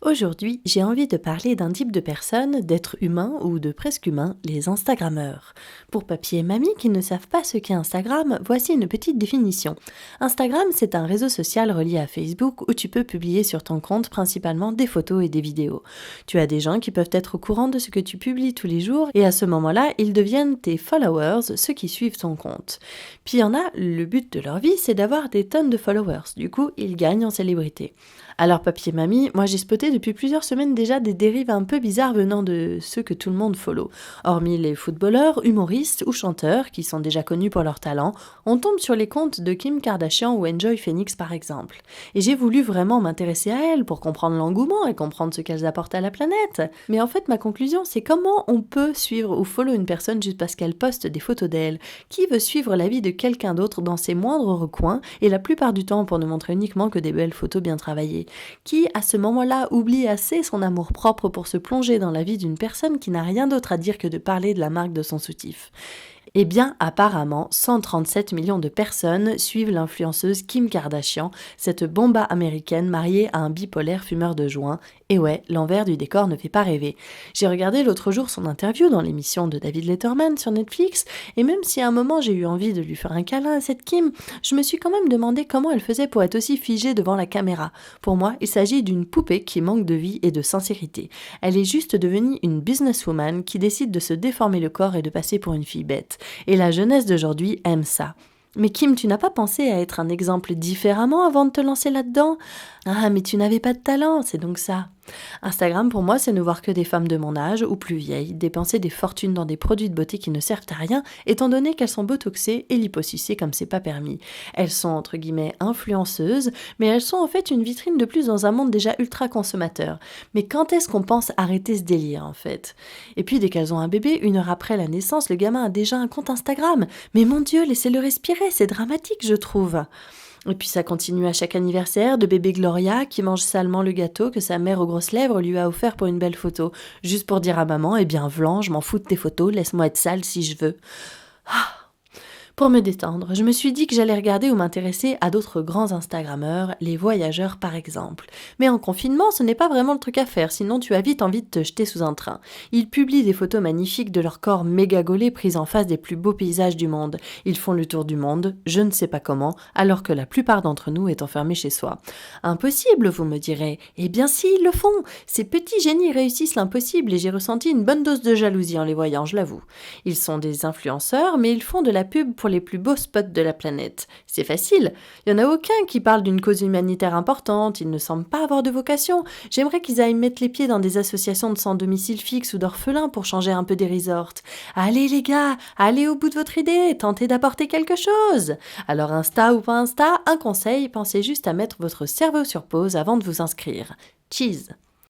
Aujourd'hui, j'ai envie de parler d'un type de personnes, d'êtres humains ou de presque humains, les Instagrammeurs. Pour papy et mamie qui ne savent pas ce qu'est Instagram, voici une petite définition. Instagram, c'est un réseau social relié à Facebook où tu peux publier sur ton compte principalement des photos et des vidéos. Tu as des gens qui peuvent être au courant de ce que tu publies tous les jours et à ce moment-là, ils deviennent tes followers, ceux qui suivent ton compte. Puis il y en a, le but de leur vie, c'est d'avoir des tonnes de followers. Du coup, ils gagnent en célébrité. Alors papier mamie, moi j'ai spoté depuis plusieurs semaines déjà des dérives un peu bizarres venant de ceux que tout le monde follow. Hormis les footballeurs, humoristes ou chanteurs qui sont déjà connus pour leur talent, on tombe sur les comptes de Kim Kardashian ou Enjoy Phoenix par exemple. Et j'ai voulu vraiment m'intéresser à elles pour comprendre l'engouement et comprendre ce qu'elles apportent à la planète. Mais en fait ma conclusion c'est comment on peut suivre ou follow une personne juste parce qu'elle poste des photos d'elle. Qui veut suivre la vie de quelqu'un d'autre dans ses moindres recoins et la plupart du temps pour ne montrer uniquement que des belles photos bien travaillées? Qui, à ce moment-là, oublie assez son amour-propre pour se plonger dans la vie d'une personne qui n'a rien d'autre à dire que de parler de la marque de son soutif? Eh bien, apparemment, 137 millions de personnes suivent l'influenceuse Kim Kardashian, cette bomba américaine mariée à un bipolaire fumeur de joint. Et ouais, l'envers du décor ne fait pas rêver. J'ai regardé l'autre jour son interview dans l'émission de David Letterman sur Netflix, et même si à un moment j'ai eu envie de lui faire un câlin à cette Kim, je me suis quand même demandé comment elle faisait pour être aussi figée devant la caméra. Pour moi, il s'agit d'une poupée qui manque de vie et de sincérité. Elle est juste devenue une businesswoman qui décide de se déformer le corps et de passer pour une fille bête. Et la jeunesse d'aujourd'hui aime ça. Mais Kim, tu n'as pas pensé à être un exemple différemment avant de te lancer là-dedans? Ah, mais tu n'avais pas de talent, c'est donc ça. Instagram, pour moi, c'est ne voir que des femmes de mon âge ou plus vieilles dépenser des fortunes dans des produits de beauté qui ne servent à rien, étant donné qu'elles sont botoxées et liposucées comme c'est pas permis. Elles sont entre guillemets influenceuses, mais elles sont en fait une vitrine de plus dans un monde déjà ultra consommateur. Mais quand est-ce qu'on pense arrêter ce délire en fait? Et puis dès qu'elles ont un bébé, 1 heure après la naissance, le gamin a déjà un compte Instagram. Mais mon Dieu, laissez-le respirer, c'est dramatique je trouve. Et puis ça continue à chaque anniversaire de bébé Gloria qui mange salement le gâteau que sa mère aux grosses lèvres lui a offert pour une belle photo. Juste pour dire à maman, eh bien Vlan, je m'en fous de tes photos, laisse-moi être sale si je veux. Ah. Pour me détendre, je me suis dit que j'allais regarder ou m'intéresser à d'autres grands Instagrammeurs, les voyageurs par exemple. Mais en confinement, ce n'est pas vraiment le truc à faire, sinon tu as vite envie de te jeter sous un train. Ils publient des photos magnifiques de leur corps méga gaulé prises en face des plus beaux paysages du monde. Ils font le tour du monde, je ne sais pas comment, alors que la plupart d'entre nous est enfermés chez soi. Impossible, vous me direz. Eh bien si, ils le font. Ces petits génies réussissent l'impossible et j'ai ressenti une bonne dose de jalousie en les voyant, je l'avoue. Ils sont des influenceurs, mais ils font de la pub pour les plus beaux spots de la planète. C'est facile. Il n'y en a aucun qui parle d'une cause humanitaire importante, ils ne semblent pas avoir de vocation. J'aimerais qu'ils aillent mettre les pieds dans des associations de sans domicile fixe ou d'orphelins pour changer un peu des resorts. Allez les gars, allez au bout de votre idée, tentez d'apporter quelque chose. Alors Insta ou pas Insta, un conseil, pensez juste à mettre votre cerveau sur pause avant de vous inscrire. Cheese!